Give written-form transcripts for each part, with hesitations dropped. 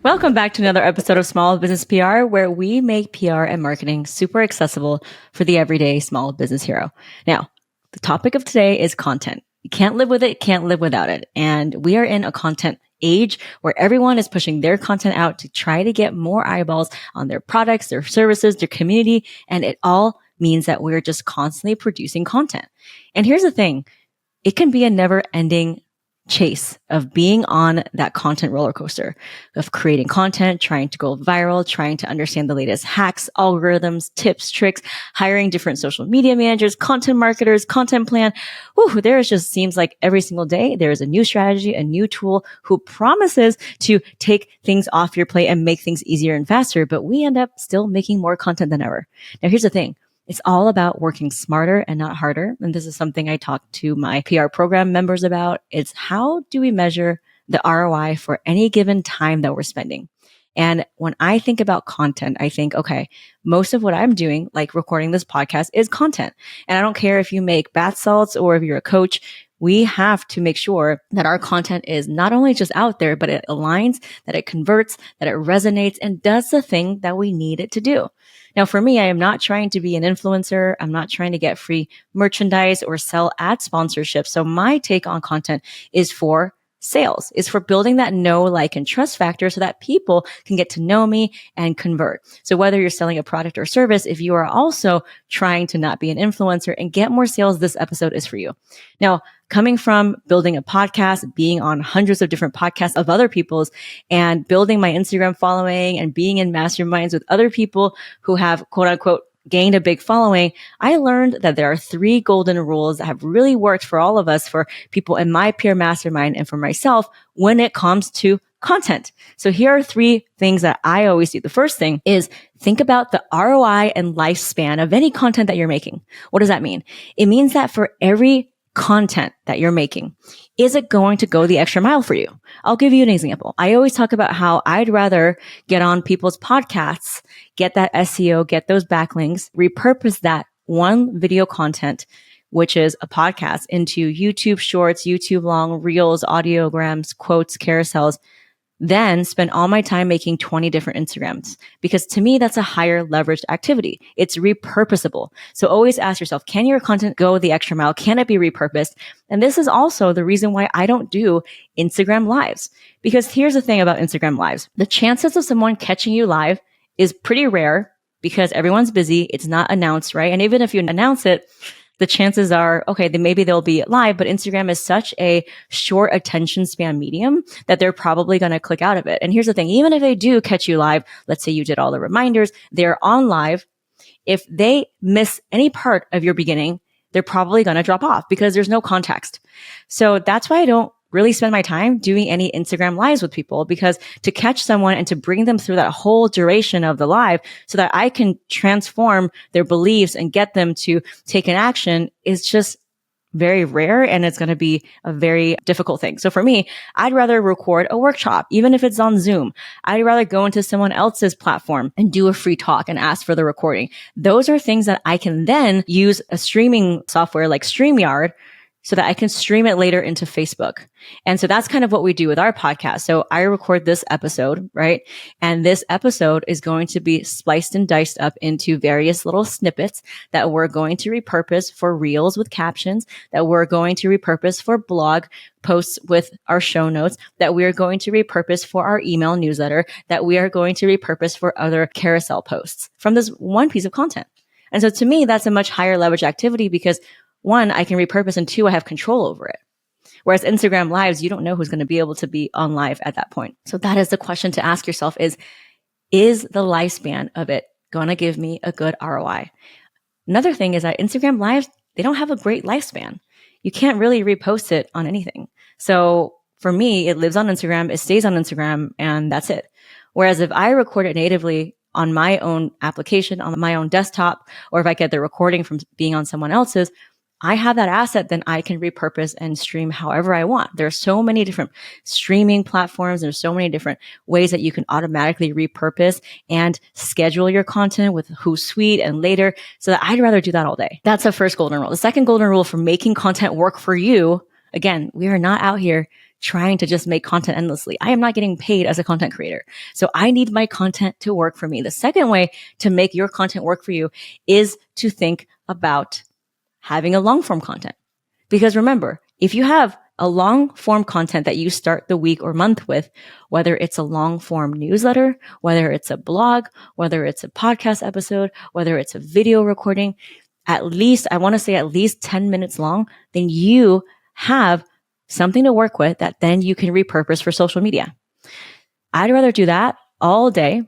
Welcome back to another episode of Small Business PR, where we make PR and marketing super accessible for the everyday small business hero. Now, the topic of today is content. You can't live with it, can't live without it. And we are in a content age where everyone is pushing their content out to try to get more eyeballs on their products, their services, their community. And it all means that we're just constantly producing content. And here's the thing. It can be a never-ending chase of being on that content roller coaster of creating content, trying to go viral, trying to understand the latest hacks, algorithms, tips, tricks, hiring different social media managers, content marketers, content plan. There just seems like every single day there is a new strategy, a new tool who promises to take things off your plate and make things easier and faster, but we end up still making more content than ever. Now, here's the thing. It's all about working smarter and not harder. And this is something I talk to my PR program members about. It's how do we measure the ROI for any given time that we're spending? And when I think about content, I think, okay, most of what I'm doing, like recording this podcast, is content. And I don't care if you make bath salts or if you're a coach, we have to make sure that our content is not only just out there, but it aligns, that it converts, that it resonates, and does the thing that we need it to do. Now, for me, I am not trying to be an influencer. I'm not trying to get free merchandise or sell ad sponsorships. So my take on content is for sales, is for building that know, like, and trust factor so that people can get to know me and convert. So whether you're selling a product or service, if you are also trying to not be an influencer and get more sales, this episode is for you. Now, coming from building a podcast, being on hundreds of different podcasts of other people's, and building my Instagram following and being in masterminds with other people who have, quote unquote, gained a big following, I learned that there are 3 golden rules that have really worked for all of us, for people in my peer mastermind and for myself when it comes to content. So here are 3 things that I always do. The first thing is think about the ROI and lifespan of any content that you're making. What does that mean? It means that for every content that you're making, is it going to go the extra mile for you? I'll give you an example. I always talk about how I'd rather get on people's podcasts, get that SEO, get those backlinks, repurpose that one video content, which is a podcast, into YouTube shorts, YouTube long, reels, audiograms, quotes, carousels, then spend all my time making 20 different Instagrams. Because to me, that's a higher leveraged activity. It's repurposable. So always ask yourself, can your content go the extra mile? Can it be repurposed? And this is also the reason why I don't do Instagram lives. Because here's the thing about Instagram lives. The chances of someone catching you live is pretty rare because everyone's busy. It's not announced, right? And even if you announce it, the chances are, okay, then maybe they'll be live, but Instagram is such a short attention span medium that they're probably going to click out of it. And here's the thing, even if they do catch you live, let's say you did all the reminders, they're on live. If they miss any part of your beginning, they're probably going to drop off because there's no context. So that's why I don't really spend my time doing any Instagram lives with people, because to catch someone and to bring them through that whole duration of the live so that I can transform their beliefs and get them to take an action is just very rare, and it's going to be a very difficult thing. So for me, I'd rather record a workshop, even if it's on Zoom. I'd rather go into someone else's platform and do a free talk and ask for the recording. Those are things that I can then use a streaming software like StreamYard so that I can stream it later into Facebook. And so that's kind of what we do with our podcast. So I record this episode, right? And this episode is going to be spliced and diced up into various little snippets that we're going to repurpose for reels with captions, that we're going to repurpose for blog posts with our show notes, that we are going to repurpose for our email newsletter, that we are going to repurpose for other carousel posts from this one piece of content. And so to me, that's a much higher leverage activity because 1, I can repurpose, and 2, I have control over it. Whereas Instagram lives, you don't know who's going to be able to be on live at that point. So that is the question to ask yourself is the lifespan of it going to give me a good ROI? Another thing is that Instagram lives, they don't have a great lifespan. You can't really repost it on anything. So for me, it lives on Instagram, it stays on Instagram, and that's it. Whereas if I record it natively on my own application, on my own desktop, or if I get the recording from being on someone else's, I have that asset, then I can repurpose and stream however I want. There are so many different streaming platforms. There's so many different ways that you can automatically repurpose and schedule your content with Hootsuite and later. So that I'd rather do that all day. That's the first golden rule. The second golden rule for making content work for you, again, we are not out here trying to just make content endlessly. I am not getting paid as a content creator. So I need my content to work for me. The second way to make your content work for you is to think about having a long form content. Because remember, if you have a long form content that you start the week or month with, whether it's a long form newsletter, whether it's a blog, whether it's a podcast episode, whether it's a video recording, at least 10 minutes long, then you have something to work with that then you can repurpose for social media. I'd rather do that all day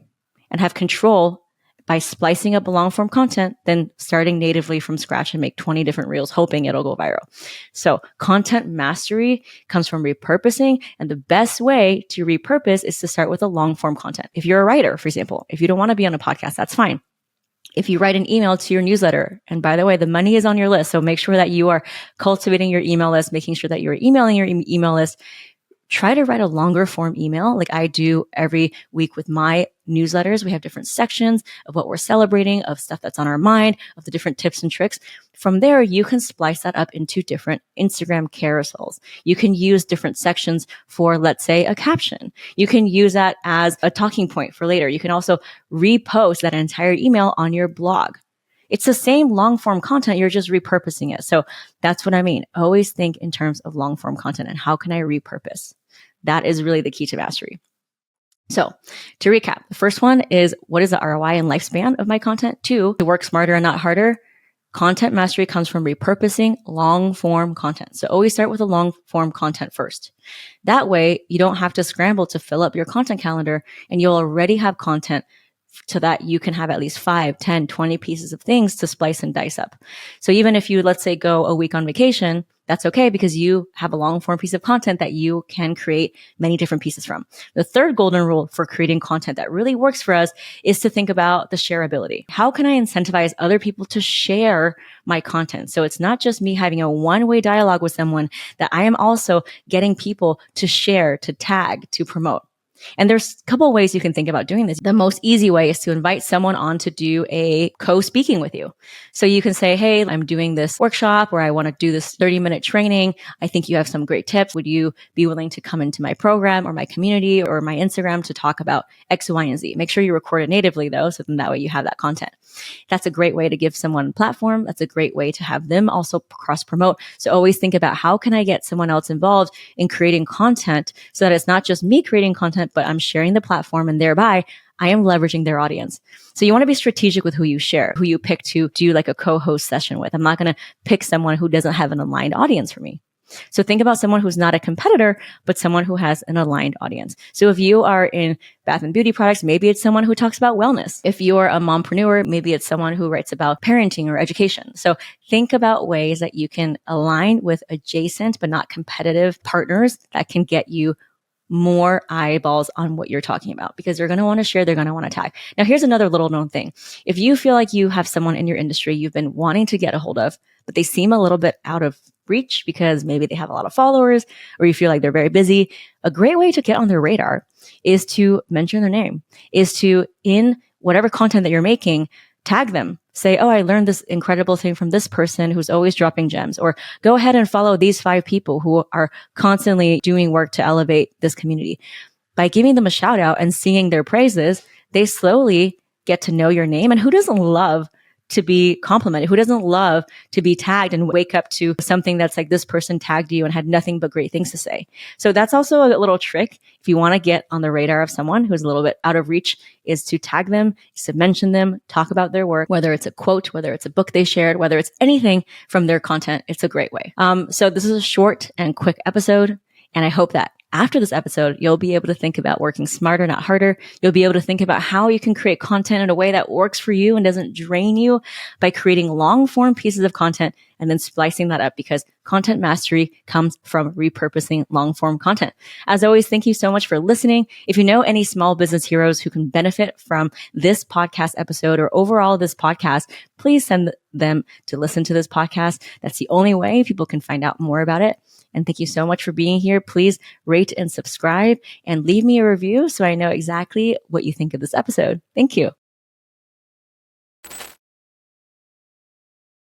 and have control by splicing up long form content than starting natively from scratch and make 20 different reels hoping it'll go viral. So content mastery comes from repurposing, and the best way to repurpose is to start with a long form content. If you're a writer, for example, if you don't want to be on a podcast, that's fine. If you write an email to your newsletter, and by the way, the money is on your list, so make sure that you are cultivating your email list, making sure that you're emailing your email list. Try to write a longer form email like I do every week with my newsletters. We have different sections of what we're celebrating, of stuff that's on our mind, of the different tips and tricks. From there, you can splice that up into different Instagram carousels. You can use different sections for, let's say, a caption. You can use that as a talking point for later. You can also repost that entire email on your blog. It's the same long form content. You're just repurposing it. So that's what I mean. Always think in terms of long form content and how can I repurpose? That is really the key to mastery. So to recap, the first one is what is the ROI and lifespan of my content? 2, to work smarter and not harder. Content mastery comes from repurposing long form content. So always start with a long form content first. That way you don't have to scramble to fill up your content calendar, and you'll already have content so that you can have at least 5, 10, 20 pieces of things to splice and dice up. So even if you, let's say, go a week on vacation, that's okay because you have a long form piece of content that you can create many different pieces from. The third golden rule for creating content that really works for us is to think about the shareability. How can I incentivize other people to share my content? So it's not just me having a one-way dialogue with someone, that I am also getting people to share, to tag, to promote. And there's a couple of ways you can think about doing this. The most easy way is to invite someone on to do a co-speaking with you. So you can say, hey, I'm doing this workshop, or I want to do this 30-minute training. I think you have some great tips. Would you be willing to come into my program or my community or my Instagram to talk about X, Y, and Z? Make sure you record it natively though, so then that way you have that content. That's a great way to give someone a platform. That's a great way to have them also cross promote. So always think about how can I get someone else involved in creating content so that it's not just me creating content, but I'm sharing the platform, and thereby I am leveraging their audience. So you want to be strategic with who you share, who you pick to do like a co-host session with. I'm not going to pick someone who doesn't have an aligned audience for me. So think about someone who's not a competitor, but someone who has an aligned audience. So if you are in bath and beauty products, maybe it's someone who talks about wellness. If you're a mompreneur, maybe it's someone who writes about parenting or education. So think about ways that you can align with adjacent but not competitive partners that can get you more eyeballs on what you're talking about, because they're going to want to share, they're going to want to tag. Now, here's another little known thing. If you feel like you have someone in your industry you've been wanting to get a hold of, but they seem a little bit out of reach because maybe they have a lot of followers, or you feel like they're very busy, a great way to get on their radar is to mention their name, is to, in whatever content that you're making, tag them. Say, oh, I learned this incredible thing from this person who's always dropping gems, or go ahead and follow these 5 people who are constantly doing work to elevate this community. By giving them a shout out and singing their praises, they slowly get to know your name. And who doesn't love to be complimented? Who doesn't love to be tagged and wake up to something that's like, this person tagged you and had nothing but great things to say? So that's also a little trick. If you want to get on the radar of someone who's a little bit out of reach, is to tag them, is to mention them, talk about their work, whether it's a quote, whether it's a book they shared, whether it's anything from their content. It's a great way. So this is a short and quick episode. And I hope that after this episode, you'll be able to think about working smarter, not harder. You'll be able to think about how you can create content in a way that works for you and doesn't drain you by creating long form pieces of content and then splicing that up, because content mastery comes from repurposing long form content. As always, thank you so much for listening. If you know any small business heroes who can benefit from this podcast episode or overall this podcast, please send them to listen to this podcast. That's the only way people can find out more about it. And thank you so much for being here. Please rate and subscribe and leave me a review so I know exactly what you think of this episode. Thank you.